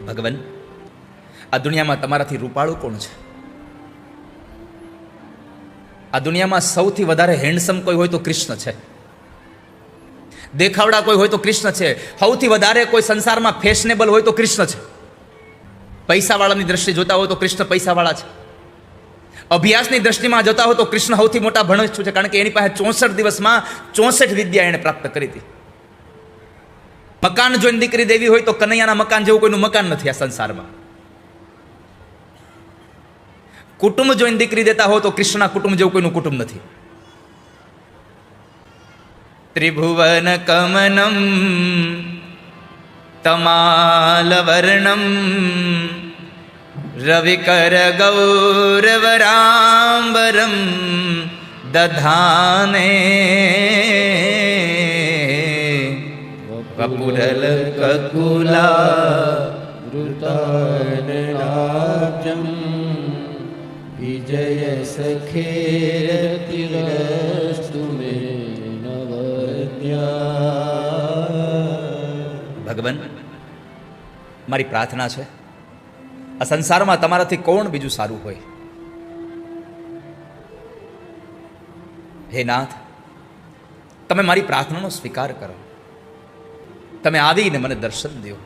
ભગવાન, આ દુનિયામાં તમારાથી રૂપાળું કોણ છે? આ દુનિયામાં સૌથી વધારે હેન્ડસમ કોઈ હોય તો કૃષ્ણ છે. દેખાવડા કોઈ હોય તો કૃષ્ણ છે. સૌથી વધારે કોઈ સંસારમાં ફેશનેબલ હોય તો કૃષ્ણ છે. પૈસાવાળાની દ્રષ્ટિ જોતા હોય તો કૃષ્ણ પૈસાવાળા છે. અભ્યાસની દ્રષ્ટિમાં જોતા હોય તો કૃષ્ણ સૌથી મોટા ભણેછુ છે, કારણ કે એની પાસે 64 દિવસમાં 64 વિદ્યા એણે પ્રાપ્ત કરી હતી. મકાન જોઈને દીકરી દેવી હોય તો કનૈયાના મકાન જેવું કોઈનું મકાન નથી આ સંસારમાં. કુટુંબ જોઈને દીકરી દેતા હોય તો કૃષ્ણના કુટુંબ જેવું કોઈનું કુટુંબ નથી. ત્રિભુવન કમનમ તમાલ વર્ણમ રવિકર ગૌરવરાંબરમ દધાને વપુરલ કકુલા વૃતાનનાબ્જમ વિજય સખેરતિરસ્તુ મે નવદ્યા. ભગવાન, મારી પ્રાર્થના છે, આ સંસારમાં તમારાથી કોણ બીજું સારું હોય? હે નાથ, તમે મારી પ્રાર્થનાનો સ્વીકાર કરો. તમે આવીને મને દર્શન દો.